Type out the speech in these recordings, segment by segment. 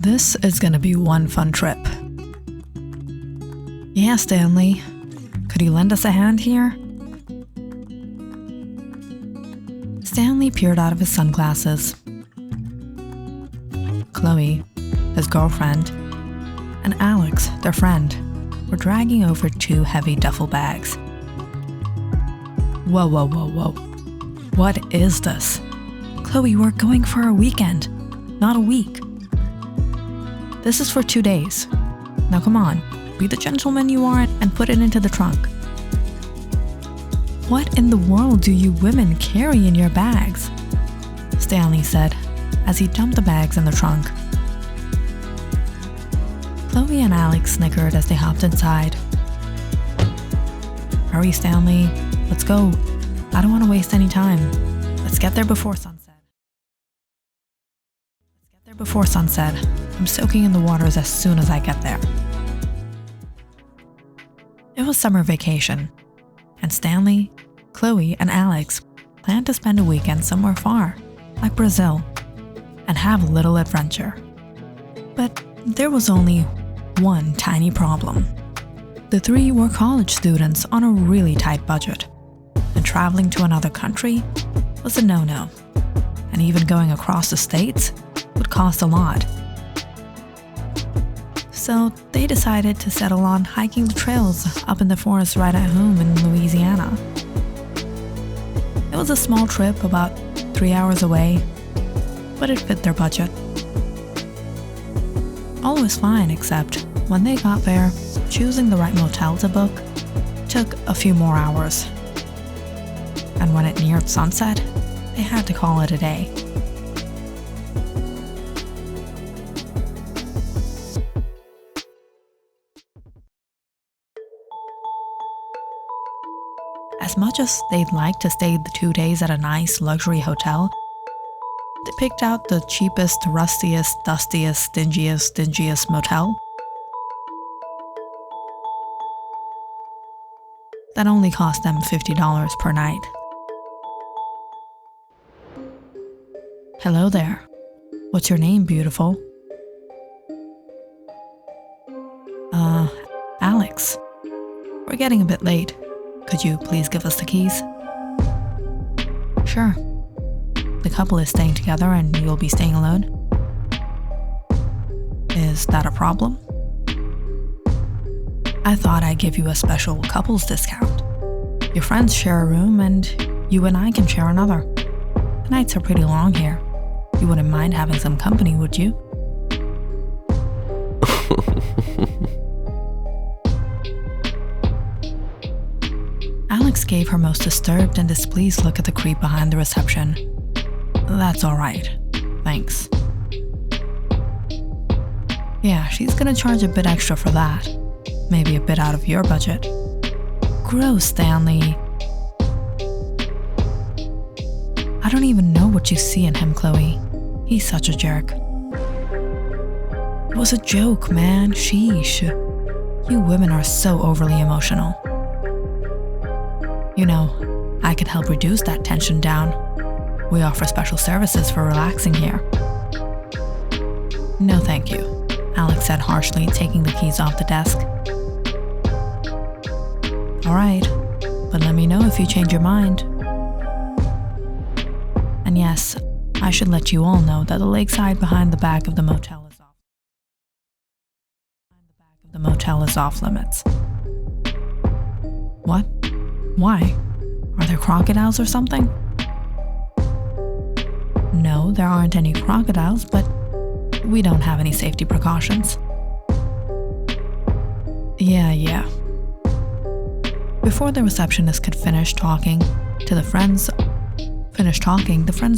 This is gonna be one fun trip. Yeah, Stanley. Could you lend us a hand here? Stanley peered out of his sunglasses. Chloe, his girlfriend, and Alex, their friend, were dragging over 2 heavy duffel bags. Whoa. What is this? Chloe, we're going for a weekend, not a week. This is for 2 days. Now come on, be the gentleman you are and put it into the trunk. What in the world do you women carry in your bags? Stanley said as he dumped the bags in the trunk. Chloe and Alex snickered as they hopped inside. Hurry, Stanley. Let's go. I don't want to waste any time. Let's get there before sunset. I'm soaking in the waters as soon as I get there. It was summer vacation, and Stanley, Chloe, and Alex planned to spend a weekend somewhere far, like Brazil, and have a little adventure. But there was only one tiny problem. The 3 were college students on a really tight budget, and traveling to another country was a no-no, and even going across the states would cost a lot. So they decided to settle on hiking the trails up in the forest right at home in Louisiana. It was a small trip, about 3 hours away, but it fit their budget. All was fine, except when they got there, choosing the right motel to book took a few more hours. And when it neared sunset, they had to call it a day. As much as they'd like to stay the 2 days at a nice luxury hotel, they picked out the cheapest, rustiest, dustiest, stingiest motel that only cost them $50 per night. Hello there. What's your name, beautiful? Alex. We're getting a bit late. Could you please give us the keys? Sure. The couple is staying together and you'll be staying alone? Is that a problem? I thought I'd give you a special couples discount. Your friends share a room and you and I can share another. The nights are pretty long here. You wouldn't mind having some company, would you? Alex gave her most disturbed and displeased look at the creep behind the reception. That's all right. Thanks. Yeah, she's gonna charge a bit extra for that. Maybe a bit out of your budget. Gross, Stanley. I don't even know what you see in him, Chloe. He's such a jerk. It was a joke, man. Sheesh. You women are so overly emotional. You know, I could help reduce that tension down. We offer special services for relaxing here. No thank you, Alex said harshly, taking the keys off the desk. All right, but let me know if you change your mind. And yes, I should let you all know that the lakeside behind the back of the motel is off limits. What? Why? Are there crocodiles or something? No, there aren't any crocodiles, but we don't have any safety precautions. Yeah. Before the receptionist could finish talking, the friends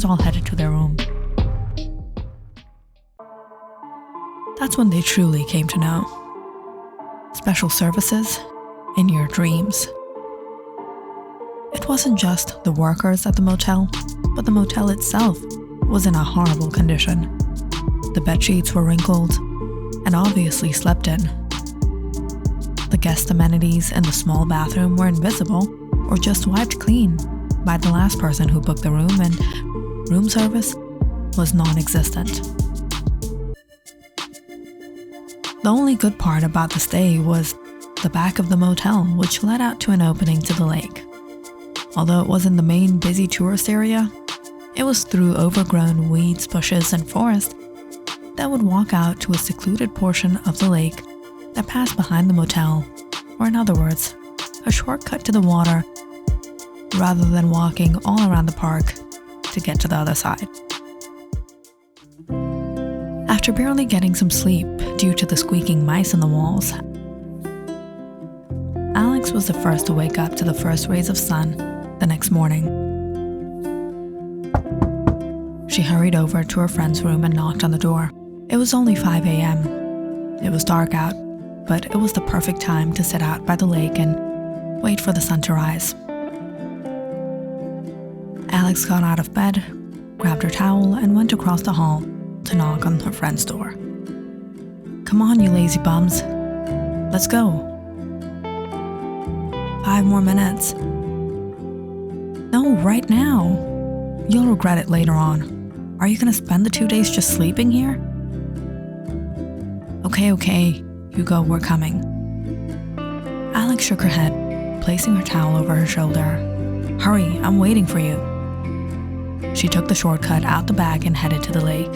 all headed to their room. That's when they truly came to know. Special services in your dreams. It wasn't just the workers at the motel, but the motel itself was in a horrible condition. The bedsheets were wrinkled and obviously slept in. The guest amenities in the small bathroom were invisible or just wiped clean by the last person who booked the room, and room service was non-existent. The only good part about the stay was the back of the motel, which led out to an opening to the lake. Although it wasn't the main busy tourist area, it was through overgrown weeds, bushes, and forest that would walk out to a secluded portion of the lake that passed behind the motel, or in other words, a shortcut to the water rather than walking all around the park to get to the other side. After barely getting some sleep due to the squeaking mice in the walls, Alex was the first to wake up to the first rays of sun the next morning. She hurried over to her friend's room and knocked on the door. It was only 5 a.m. It was dark out, but it was the perfect time to sit out by the lake and wait for the sun to rise. Alex got out of bed, grabbed her towel, and went across the hall to knock on her friend's door. "Come on, you lazy bums. Let's go." 5 more minutes. "No, right now. You'll regret it later on. Are you gonna spend the 2 days just sleeping here?" Okay, you go, we're coming." Alex shook her head, placing her towel over her shoulder. "Hurry, I'm waiting for you." She took the shortcut out the back and headed to the lake.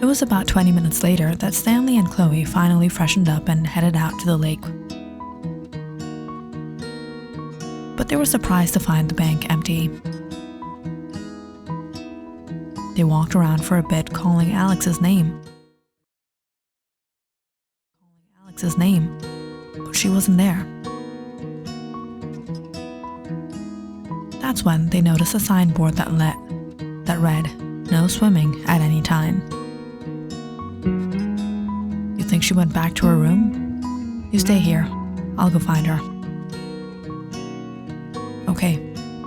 It was about 20 minutes later that Stanley and Chloe finally freshened up and headed out to the lake. But they were surprised to find the bank empty. They walked around for a bit, calling Alex's name. But she wasn't there. That's when they noticed a signboard that read, "No swimming at any time." "You think she went back to her room? You stay here. I'll go find her." "Okay,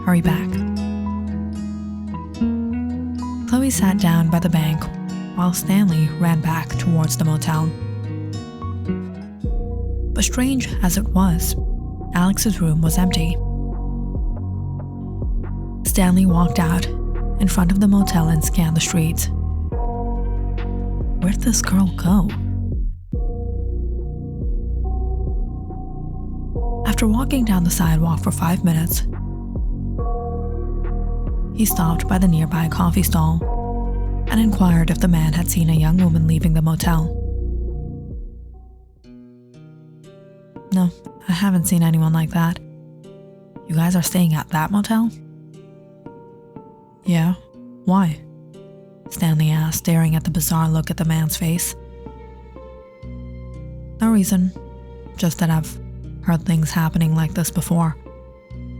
hurry back." Chloe sat down by the bank while Stanley ran back towards the motel. But strange as it was, Alex's room was empty. Stanley walked out in front of the motel and scanned the streets. Where'd this girl go? After walking down the sidewalk for 5 minutes, he stopped by the nearby coffee stall and inquired if the man had seen a young woman leaving the motel. "No, I haven't seen anyone like that." "You guys are staying at that motel?" "Yeah, why?" Stanley asked, staring at the bizarre look at the man's face. "No reason, just that I've heard things happening like this before.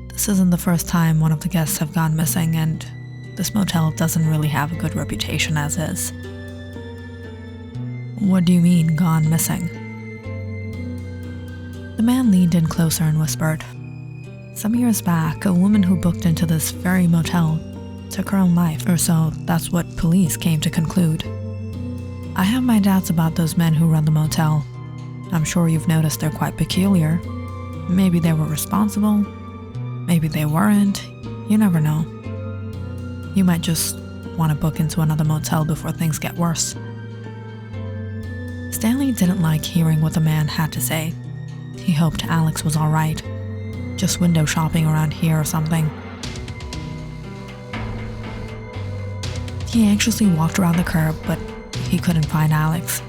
This isn't the first time one of the guests have gone missing, and this motel doesn't really have a good reputation as is." "What do you mean, gone missing?" The man leaned in closer and whispered, "Some years back, a woman who booked into this very motel took her own life, or so that's what police came to conclude. I have my doubts about those men who run the motel. I'm sure you've noticed they're quite peculiar. Maybe they were responsible, maybe they weren't, you never know. You might just want to book into another motel before things get worse." Stanley didn't like hearing what the man had to say. He hoped Alex was alright, just window shopping around here or something. He anxiously walked around the curb, but he couldn't find Alex.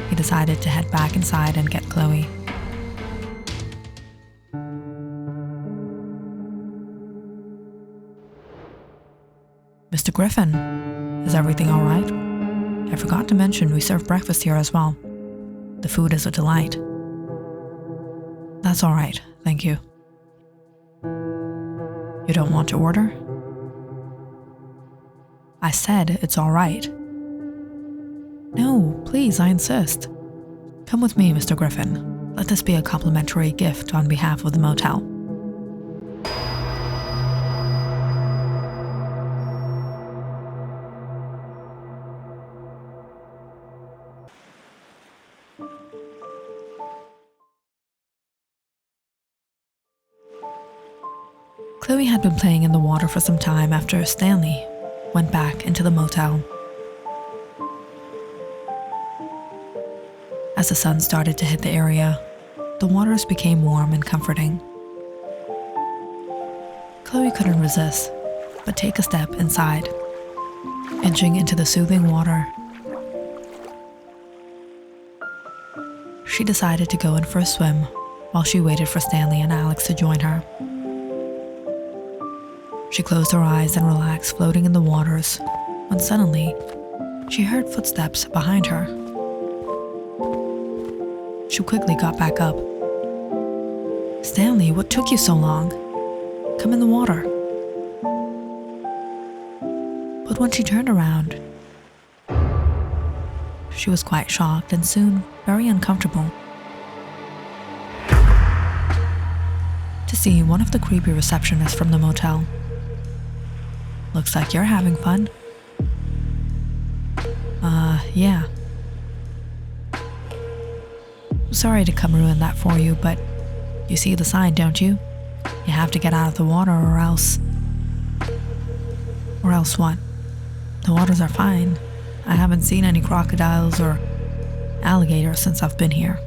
He decided to head back inside and get Chloe. "Mr. Griffin, is everything all right? I forgot to mention we serve breakfast here as well. The food is a delight." "That's all right, thank you." "You don't want to order?" "I said it's all right." "No, please, I insist. Come with me, Mr. Griffin. Let this be a complimentary gift on behalf of the motel." Chloe had been playing in the water for some time after Stanley went back into the motel. As the sun started to hit the area, the waters became warm and comforting. Chloe couldn't resist but take a step inside, inching into the soothing water. She decided to go in for a swim while she waited for Stanley and Alex to join her. She closed her eyes and relaxed, floating in the waters, when suddenly she heard footsteps behind her. She quickly got back up. "Stanley, what took you so long? Come in the water." But when she turned around, she was quite shocked and soon very uncomfortable to see one of the creepy receptionists from the motel. "Looks like you're having fun." Yeah. "Sorry to come ruin that for you, but you see the sign, don't you? You have to get out of the water or else..." "Or else what? The waters are fine. I haven't seen any crocodiles or alligators since I've been here."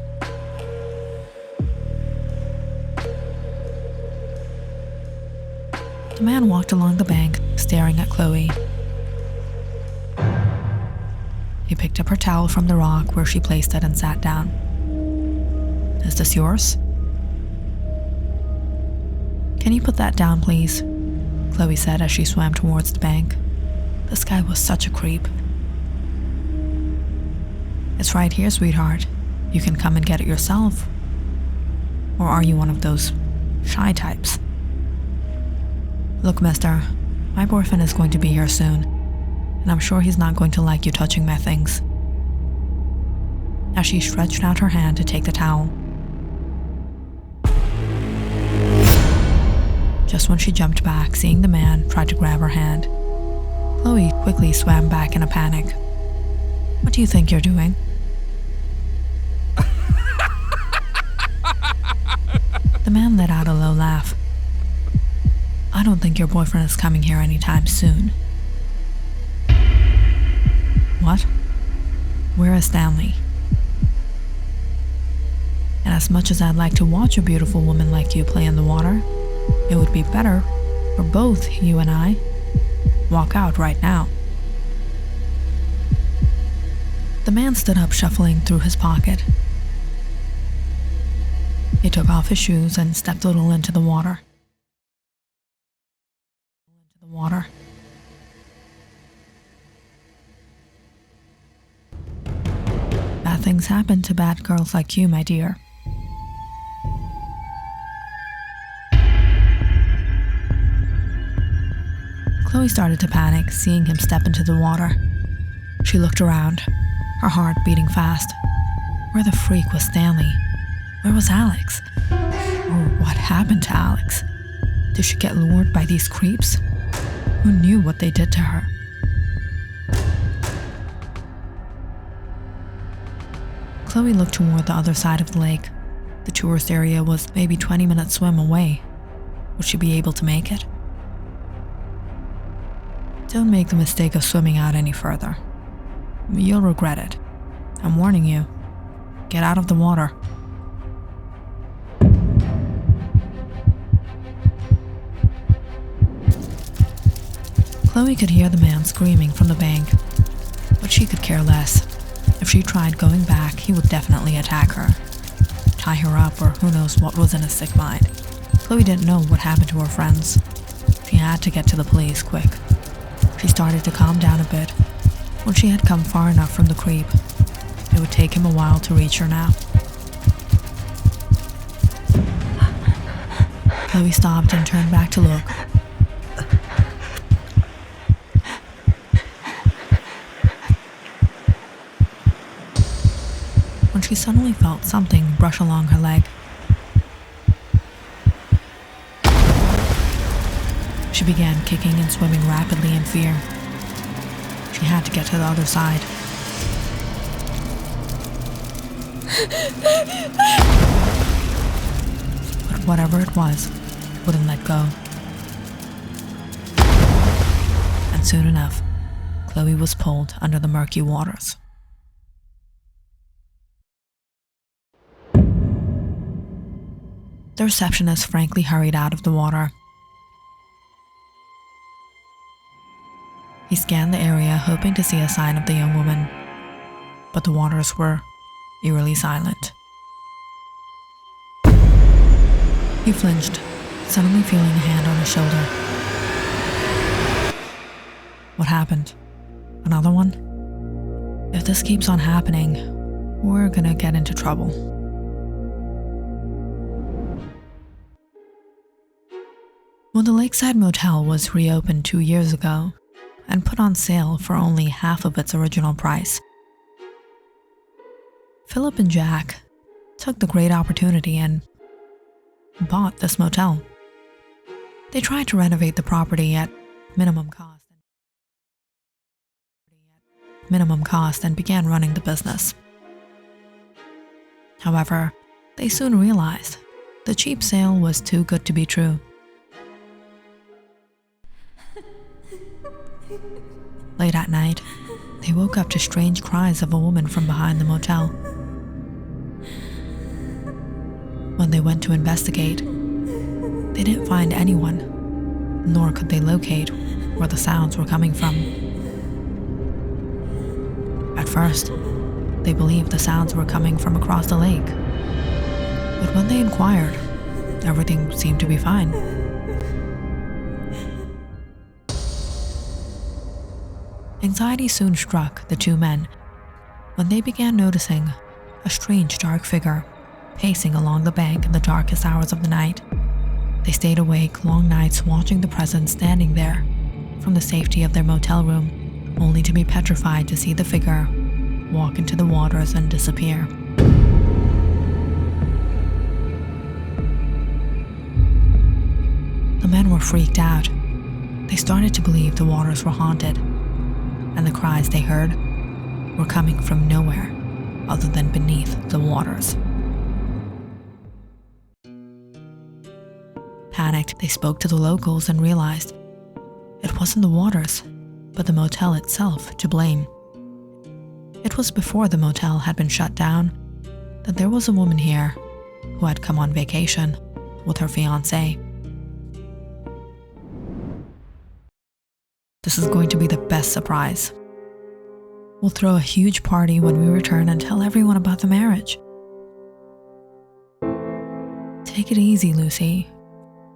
The man walked along the bank, staring at Chloe. He picked up her towel from the rock where she placed it and sat down. "Is this yours?" "Can you put that down, please?" Chloe said as she swam towards the bank. This guy was such a creep. "It's right here, sweetheart. You can come and get it yourself. Or are you one of those shy types?" "Look, mister, my boyfriend is going to be here soon, and I'm sure he's not going to like you touching my things." As she stretched out her hand to take the towel, just when she jumped back, seeing the man try to grab her hand, Chloe quickly swam back in a panic. "What do you think you're doing?" The man let out a low laugh. "I don't think your boyfriend is coming here anytime soon." "What? Where is Stanley?" "And as much as I'd like to watch a beautiful woman like you play in the water, it would be better for both you and I. Walk out right now." The man stood up, shuffling through his pocket. He took off his shoes and stepped a little into the water. "Bad things happen to bad girls like you, my dear." Chloe started to panic, seeing him step into the water. She looked around, her heart beating fast. Where the freak was Stanley? Where was Alex? Or what happened to Alex? Did she get lured by these creeps? Who knew what they did to her? Chloe looked toward the other side of the lake. The tourist area was maybe 20-minute swim away. Would she be able to make it? Don't make the mistake of swimming out any further. You'll regret it. I'm warning you. Get out of the water. Chloe could hear the man screaming from the bank, but she could care less. If she tried going back, he would definitely attack her, tie her up, or who knows what was in his sick mind. Chloe didn't know what happened to her friends. She had to get to the police quick. She started to calm down a bit. When she had come far enough from the creep, it would take him a while to reach her now. Chloe stopped and turned back to look. When she suddenly felt something brush along her leg. She began kicking and swimming rapidly in fear. She had to get to the other side. But whatever it was, wouldn't let go. Soon enough, Chloe was pulled under the murky waters. The receptionist frankly hurried out of the water. He scanned the area, hoping to see a sign of the young woman, but the waters were eerily silent. He flinched, suddenly feeling a hand on his shoulder. What happened? Another one? If this keeps on happening, we're gonna get into trouble. When the Lakeside Motel was reopened 2 years ago and put on sale for only half of its original price, Philip and Jack took the great opportunity and bought this motel. They tried to renovate the property at minimum cost and began running the business. However, they soon realized the cheap sale was too good to be true. Late at night, they woke up to strange cries of a woman from behind the motel. When they went to investigate, they didn't find anyone, nor could they locate where the sounds were coming from. At first, they believed the sounds were coming from across the lake, but when they inquired, everything seemed to be fine. Anxiety soon struck the two men when they began noticing a strange dark figure pacing along the bank in the darkest hours of the night. They stayed awake long nights watching the presence standing there from the safety of their motel room, only to be petrified to see the figure walk into the waters and disappear. The men were freaked out. They started to believe the waters were haunted, and the cries they heard were coming from nowhere other than beneath the waters. Panicked, they spoke to the locals and realized it wasn't the waters, but the motel itself to blame. It was before the motel had been shut down that there was a woman here who had come on vacation with her fiancé. This is going to be the best surprise. We'll throw a huge party when we return and tell everyone about the marriage. Take it easy, Lucy.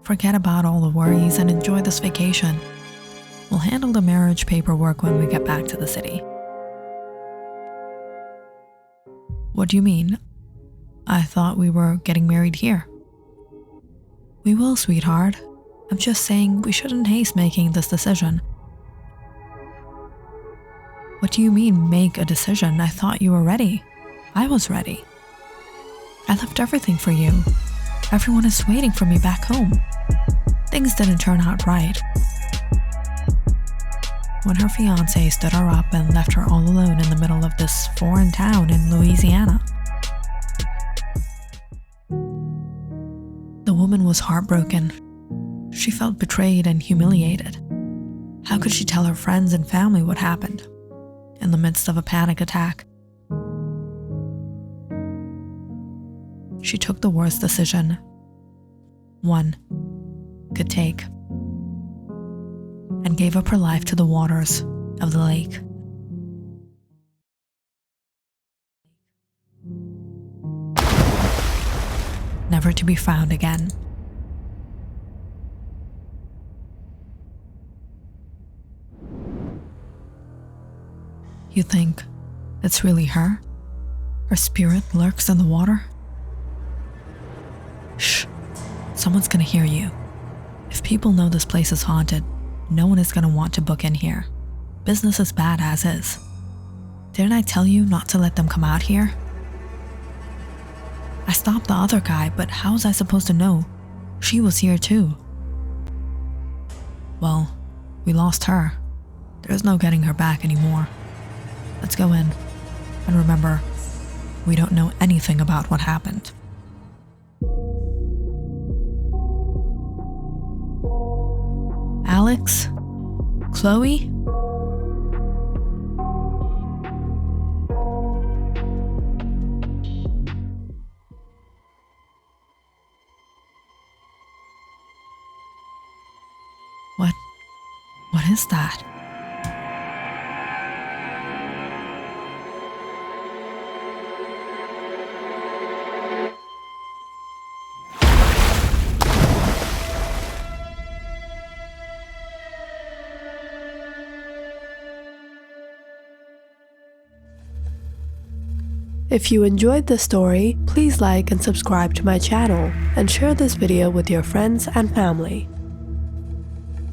Forget about all the worries and enjoy this vacation. We'll handle the marriage paperwork when we get back to the city. What do you mean? I thought we were getting married here. We will, sweetheart. I'm just saying we shouldn't haste making this decision. What do you mean, make a decision? I thought you were ready. I was ready. I left everything for you. Everyone is waiting for me back home. Things didn't turn out right. When her fiancé stood her up and left her all alone in the middle of this foreign town in Louisiana. The woman was heartbroken. She felt betrayed and humiliated. How could she tell her friends and family what happened in the midst of a panic attack? She took the worst decision one could take, and gave up her life to the waters of the lake. Never to be found again. You think it's really her? Her spirit lurks in the water? Shh, someone's gonna hear you. If people know this place is haunted, no one is gonna want to book in here. Business is bad as is. Didn't I tell you not to let them come out here? I stopped the other guy, but how was I supposed to know? She was here too. Well, we lost her. There's no getting her back anymore. Let's go in. And remember, we don't know anything about what happened. Alex, Chloe? What is that? If you enjoyed this story, please like and subscribe to my channel and share this video with your friends and family.